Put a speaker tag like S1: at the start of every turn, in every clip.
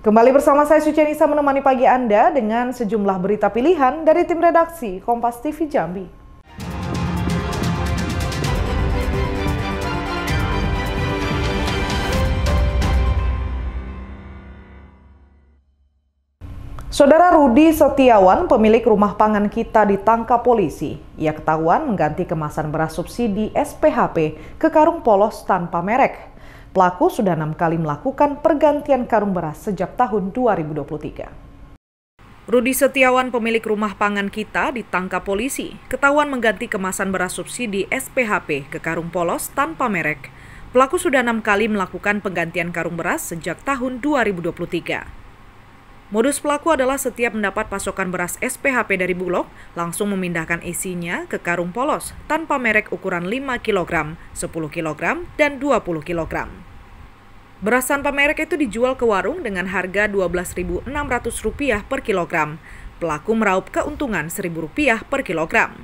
S1: Kembali bersama saya Suci Nisa menemani pagi Anda dengan sejumlah berita pilihan dari tim redaksi Kompas TV Jambi. Saudara Rudi Setiawan, pemilik rumah pangan Kita, ditangkap polisi. Ia ketahuan mengganti kemasan beras subsidi SPHP ke karung polos tanpa merek. Pelaku sudah 6 kali melakukan pergantian karung beras sejak tahun 2023. Rudi Setiawan, pemilik rumah pangan Kita, ditangkap polisi. Ketahuan mengganti kemasan beras subsidi SPHP ke karung polos tanpa merek. Pelaku sudah 6 kali melakukan penggantian karung beras sejak tahun 2023. Modus pelaku adalah setiap mendapat pasokan beras SPHP dari Bulog, langsung memindahkan isinya ke karung polos tanpa merek ukuran 5 kg, 10 kg, dan 20 kg. Beras tanpa merek itu dijual ke warung dengan harga Rp12.600 per kilogram. Pelaku meraup keuntungan Rp1.000 per kilogram.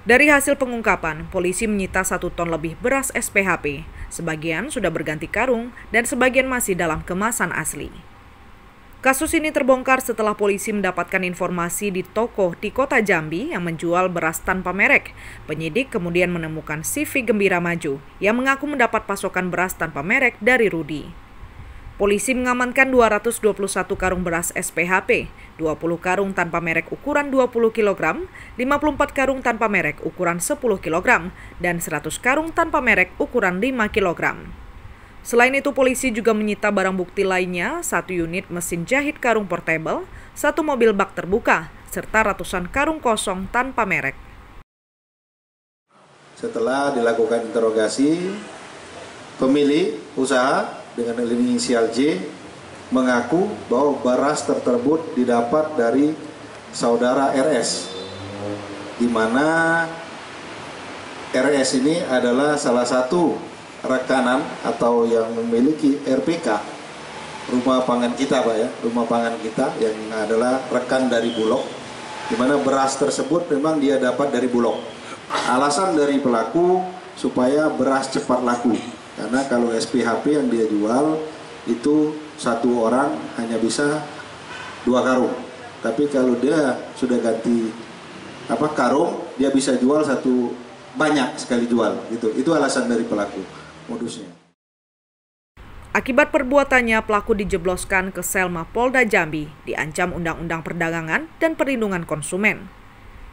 S1: Dari hasil pengungkapan, polisi menyita 1 ton lebih beras SPHP. Sebagian sudah berganti karung dan sebagian masih dalam kemasan asli. Kasus ini terbongkar setelah polisi mendapatkan informasi di toko di kota Jambi yang menjual beras tanpa merek. Penyidik kemudian menemukan CV Gembira Maju yang mengaku mendapat pasokan beras tanpa merek dari Rudi. Polisi mengamankan 221 karung beras SPHP, 20 karung tanpa merek ukuran 20 kg, 54 karung tanpa merek ukuran 10 kg, dan 100 karung tanpa merek ukuran 5 kg. Selain itu, polisi juga menyita barang bukti lainnya, 1 unit mesin jahit karung portable, 1 mobil bak terbuka, serta ratusan karung kosong tanpa merek.
S2: Setelah dilakukan interogasi, pemilik usaha dengan inisial J mengaku bahwa beras tersebut didapat dari saudara RS, di mana RS ini adalah salah satu rekanan atau yang memiliki RPK rumah pangan kita, Pak ya, rumah pangan kita yang adalah rekan dari Bulog, di mana beras tersebut memang dia dapat dari Bulog. Alasan dari pelaku supaya beras cepat laku, karena kalau SPHP yang dia jual itu 1 orang hanya bisa 2 karung, tapi kalau dia sudah ganti karung, dia bisa jual banyak sekali jual gitu. Itu alasan dari pelaku. Modusnya.
S1: Akibat perbuatannya, pelaku dijebloskan ke sel Mapolda Jambi, diancam Undang-Undang Perdagangan dan Perlindungan Konsumen.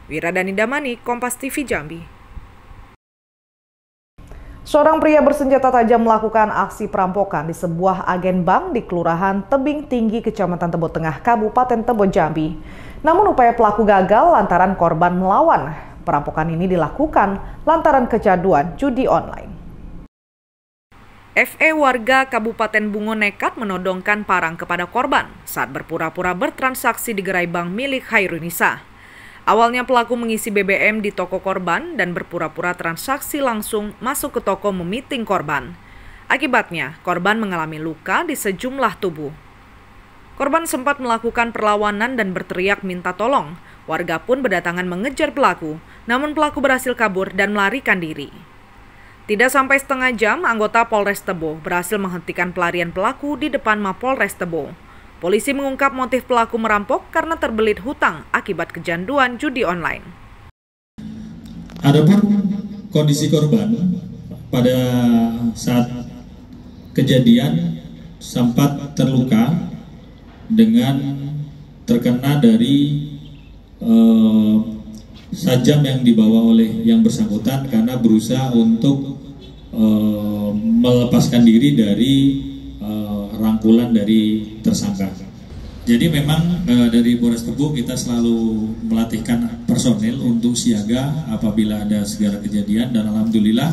S1: Wiradani Damani, Kompas TV Jambi. Seorang pria bersenjata tajam melakukan aksi perampokan di sebuah agen bank di Kelurahan Tebing Tinggi, Kecamatan Tebo Tengah, Kabupaten Tebo Jambi. Namun upaya pelaku gagal lantaran korban melawan. Perampokan ini dilakukan lantaran kecanduan judi online. FE, warga Kabupaten Bungo, nekat menodongkan parang kepada korban saat berpura-pura bertransaksi di gerai bank milik Hairunisa. Awalnya pelaku mengisi BBM di toko korban dan berpura-pura transaksi langsung masuk ke toko memiting korban. Akibatnya, korban mengalami luka di sejumlah tubuh. Korban sempat melakukan perlawanan dan berteriak minta tolong. Warga pun berdatangan mengejar pelaku, namun pelaku berhasil kabur dan melarikan diri. Tidak sampai setengah jam, anggota Polres Tebo berhasil menghentikan pelarian pelaku di depan Mapolres Tebo. Polisi mengungkap motif pelaku merampok karena terbelit hutang akibat kecanduan judi online.
S3: Adapun kondisi korban pada saat kejadian sempat terluka dengan terkena dari sajam yang dibawa oleh yang bersangkutan karena berusaha untuk melepaskan diri dari rangkulan dari tersangka. Jadi memang dari Polres Tebo kita selalu melatihkan personel untuk siaga apabila ada segala kejadian, dan alhamdulillah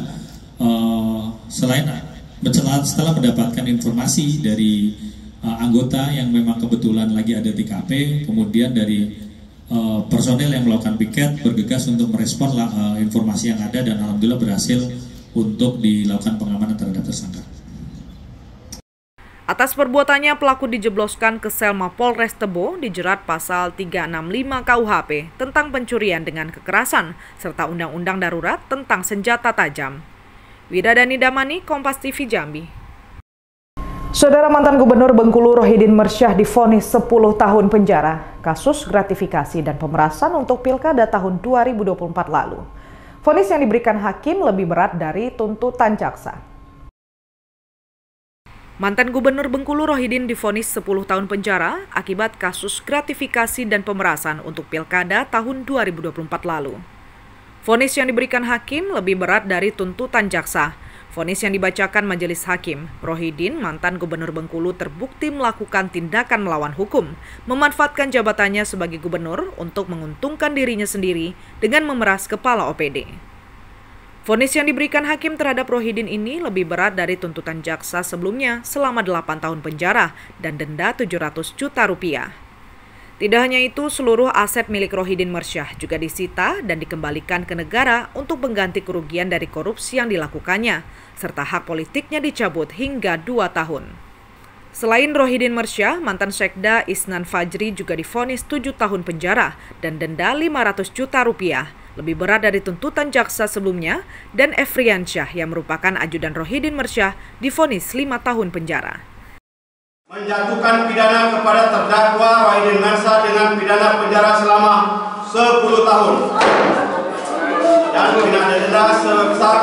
S3: setelah mendapatkan informasi dari anggota yang memang kebetulan lagi ada di TKP, kemudian dari personel yang melakukan piket bergegas untuk merespon informasi yang ada, dan alhamdulillah berhasil untuk dilakukan pengamanan terhadap tersangka.
S1: Atas perbuatannya, pelaku dijebloskan ke sel Mapolres Tebo, dijerat pasal 365 KUHP tentang pencurian dengan kekerasan serta Undang-Undang Darurat tentang senjata tajam. Wiradani Damani, Kompas TV Jambi. Saudara mantan Gubernur Bengkulu Rohidin Mersyah divonis 10 tahun penjara kasus gratifikasi dan pemerasan untuk Pilkada tahun 2024 lalu. Vonis yang diberikan hakim lebih berat dari tuntutan jaksa. Mantan Gubernur Bengkulu Rohidin divonis 10 tahun penjara akibat kasus gratifikasi dan pemerasan untuk Pilkada tahun 2024 lalu. Vonis yang diberikan hakim lebih berat dari tuntutan jaksa. Vonis yang dibacakan majelis hakim, Rohidin, mantan Gubernur Bengkulu, terbukti melakukan tindakan melawan hukum, memanfaatkan jabatannya sebagai gubernur untuk menguntungkan dirinya sendiri dengan memeras kepala OPD. Vonis yang diberikan hakim terhadap Rohidin ini lebih berat dari tuntutan jaksa sebelumnya selama 8 tahun penjara dan denda 700 juta rupiah. Tidak hanya itu, seluruh aset milik Rohidin Mersyah juga disita dan dikembalikan ke negara untuk mengganti kerugian dari korupsi yang dilakukannya, serta hak politiknya dicabut hingga 2 tahun. Selain Rohidin Mersyah, mantan Sekda Isnan Fajri juga divonis 7 tahun penjara dan denda 500 juta rupiah, lebih berat dari tuntutan jaksa sebelumnya, dan Efriansyah yang merupakan ajudan Rohidin Mersyah divonis 5 tahun penjara.
S4: Menjatuhkan pidana kepada terdakwa Rohidin Mersyah dengan pidana penjara selama 10 tahun dan pidana denda sebesar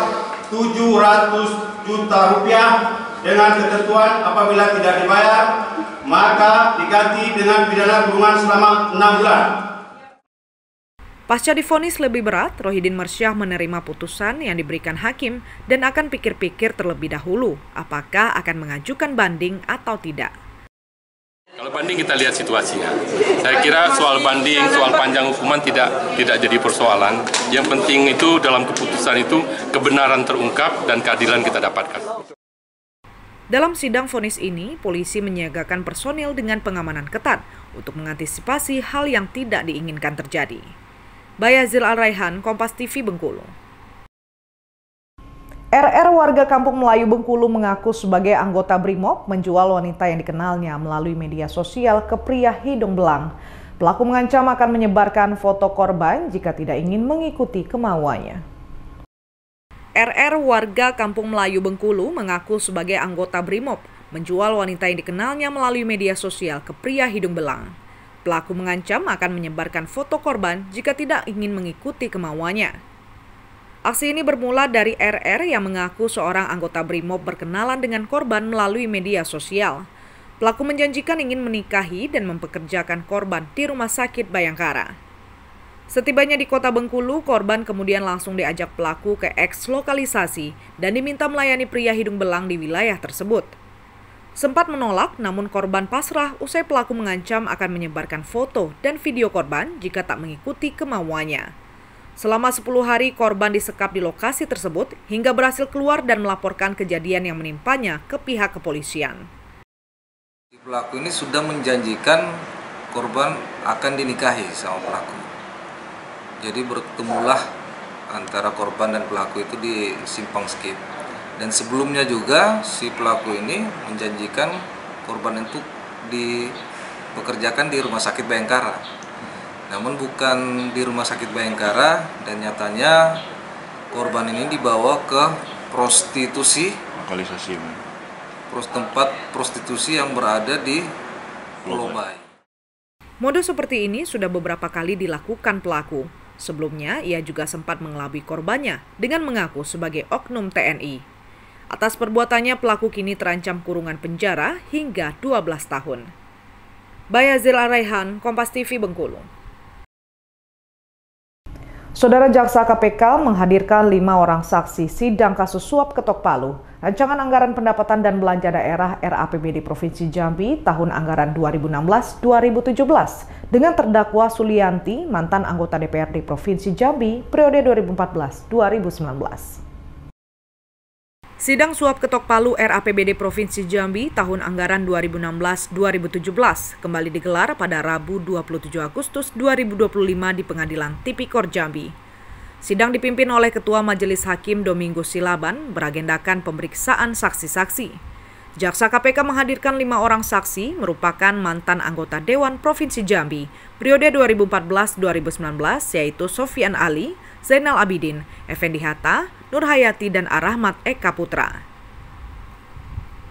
S4: 700 juta rupiah dengan ketentuan apabila tidak dibayar maka diganti dengan pidana kurungan selama 6 bulan.
S1: Pasca divonis lebih berat, Rohidin Mersyah menerima putusan yang diberikan hakim dan akan pikir-pikir terlebih dahulu apakah akan mengajukan banding atau tidak.
S5: Kalau banding kita lihat situasinya. Saya kira soal banding, soal panjang hukuman tidak jadi persoalan. Yang penting itu dalam keputusan itu kebenaran terungkap dan keadilan kita dapatkan.
S1: Dalam sidang vonis ini, polisi menyiagakan personil dengan pengamanan ketat untuk mengantisipasi hal yang tidak diinginkan terjadi. Bayazil Al-Raihan, Kompas TV, Bengkulu. RR warga Kampung Melayu Bengkulu mengaku sebagai anggota Brimob menjual wanita yang dikenalnya melalui media sosial ke pria hidung belang. Pelaku mengancam akan menyebarkan foto korban jika tidak ingin mengikuti kemauannya. RR warga Kampung Melayu Bengkulu mengaku sebagai anggota Brimob menjual wanita yang dikenalnya melalui media sosial ke pria hidung belang. Pelaku mengancam akan menyebarkan foto korban jika tidak ingin mengikuti kemauannya. Aksi ini bermula dari RR yang mengaku seorang anggota Brimob berkenalan dengan korban melalui media sosial. Pelaku menjanjikan ingin menikahi dan mempekerjakan korban di Rumah Sakit Bayangkara. Setibanya di Kota Bengkulu, korban kemudian langsung diajak pelaku ke eks lokalisasi dan diminta melayani pria hidung belang di wilayah tersebut. Sempat menolak, namun korban pasrah usai pelaku mengancam akan menyebarkan foto dan video korban jika tak mengikuti kemauannya. Selama 10 hari, korban disekap di lokasi tersebut hingga berhasil keluar dan melaporkan kejadian yang menimpanya ke pihak kepolisian.
S6: Pelaku ini sudah menjanjikan korban akan dinikahi sama pelaku. Jadi bertemulah antara korban dan pelaku itu di Simpang Skip. Dan sebelumnya juga si pelaku ini menjanjikan korban itu dipekerjakan di Rumah Sakit Bayangkara. Namun bukan di Rumah Sakit Bayangkara dan nyatanya korban ini dibawa ke prostitusi, tempat prostitusi yang berada di Pulau Bayi.
S1: Modus seperti ini sudah beberapa kali dilakukan pelaku. Sebelumnya ia juga sempat mengelabui korbannya dengan mengaku sebagai oknum TNI. Atas perbuatannya, pelaku kini terancam kurungan penjara hingga 12 tahun. Bayazil Al-Raihan, Kompas TV, Bengkulu. Saudara Jaksa KPK menghadirkan 5 orang saksi sidang kasus suap ketok palu, rancangan anggaran pendapatan dan belanja daerah RAPBD Provinsi Jambi tahun anggaran 2016-2017 dengan terdakwa Sulianti, mantan anggota DPRD Provinsi Jambi periode 2014-2019. Sidang suap ketok palu RAPBD Provinsi Jambi tahun anggaran 2016-2017 kembali digelar pada Rabu 27 Agustus 2025 di Pengadilan Tipikor Jambi. Sidang dipimpin oleh Ketua Majelis Hakim Domingus Silaban beragendakan pemeriksaan saksi-saksi. Jaksa KPK menghadirkan 5 orang saksi merupakan mantan anggota Dewan Provinsi Jambi periode 2014-2019 yaitu Sofian Ali, Zainal Abidin, Effendi Hatta, Nur Hayati, dan Arahmat Eka Putra.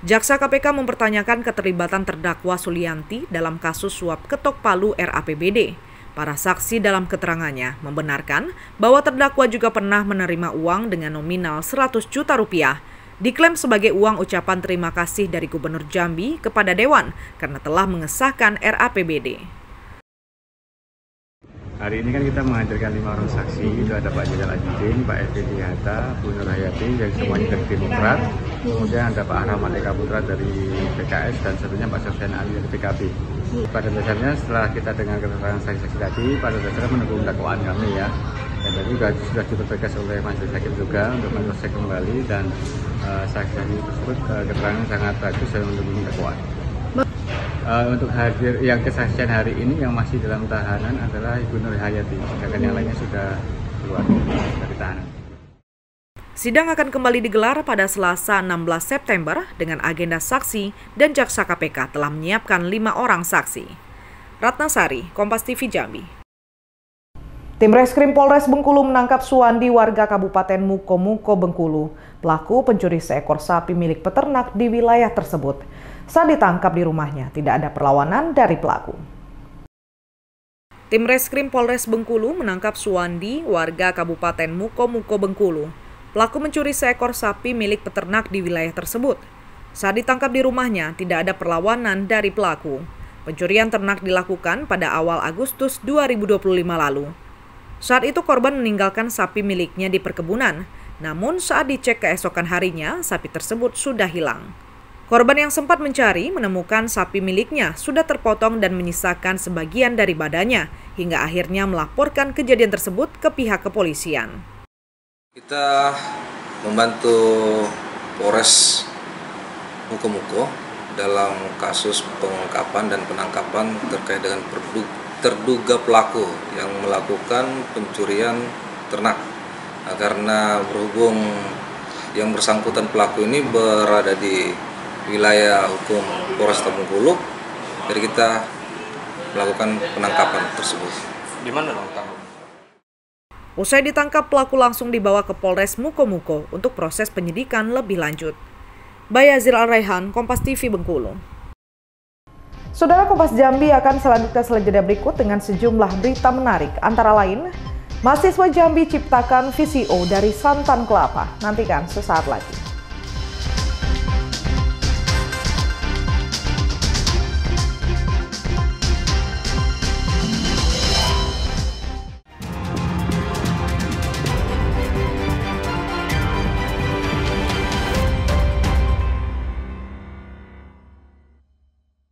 S1: Jaksa KPK mempertanyakan keterlibatan terdakwa Sulianti dalam kasus suap ketok palu RAPBD. Para saksi dalam keterangannya membenarkan bahwa terdakwa juga pernah menerima uang dengan nominal 100 juta rupiah, diklaim sebagai uang ucapan terima kasih dari Gubernur Jambi kepada Dewan karena telah mengesahkan RAPBD.
S7: Hari ini kan kita menghadirkan 5 orang saksi, itu ada Pak Jenderal Ajudin, Pak Effendi Hatta, Bu Nur Hayati, yang semuanya dari Demokrat, kemudian ada Pak Ahmad Eka Putra dari PKS, dan satunya Pak Sofyan Ali dari PKB. Pada dasarnya setelah kita dengar keterangan saksi-saksi tadi, pada dasarnya mendukung dakwaan kami ya. Dan tadi juga sudah dipertegas oleh Majelis Hakim juga untuk menyelesaikan kembali, dan saksi-saksi tersebut keterangan sangat bagus dan mendukung dakwaan. Untuk hadir yang kesaksian hari ini yang masih dalam tahanan adalah Ibu Nur Hayati, sedangkan yang lainnya sudah keluar dari tahanan.
S1: Sidang akan kembali digelar pada Selasa 16 September dengan agenda saksi dan Jaksa KPK telah menyiapkan 5 orang saksi. Ratnasari, Kompas TV Jambi. Tim Reskrim Polres Bengkulu menangkap Suwandi warga Kabupaten Muko-Muko Bengkulu, pelaku pencuri seekor sapi milik peternak di wilayah tersebut. Saat ditangkap di rumahnya, tidak ada perlawanan dari pelaku. Tim Reskrim Polres Bengkulu menangkap Suwandi warga Kabupaten Muko-Muko Bengkulu, pelaku mencuri seekor sapi milik peternak di wilayah tersebut. Saat ditangkap di rumahnya, tidak ada perlawanan dari pelaku. Pencurian ternak dilakukan pada awal Agustus 2025 lalu. Saat itu korban meninggalkan sapi miliknya di perkebunan, namun saat dicek keesokan harinya, sapi tersebut sudah hilang. Korban yang sempat mencari menemukan sapi miliknya sudah terpotong dan menyisakan sebagian dari badannya, hingga akhirnya melaporkan kejadian tersebut ke pihak kepolisian.
S6: Kita membantu Polres Muko-Muko dalam kasus pengungkapan dan penangkapan terkait dengan terduga pelaku yang melakukan pencurian ternak. Nah, karena berhubung yang bersangkutan pelaku ini berada di wilayah hukum Polres Bengkulu, jadi kita melakukan penangkapan tersebut.
S8: Di mana ditangkap?
S1: Usai ditangkap, pelaku langsung dibawa ke Polres Muko-Muko untuk proses penyidikan lebih lanjut. Bayazil Al-Raihan, Kompas TV Bengkulu. Saudara, Kompas Jambi akan selanjutnya selanjutnya berikut dengan sejumlah berita menarik. Antara lain, mahasiswa Jambi ciptakan VCO dari santan kelapa. Nantikan sesaat lagi.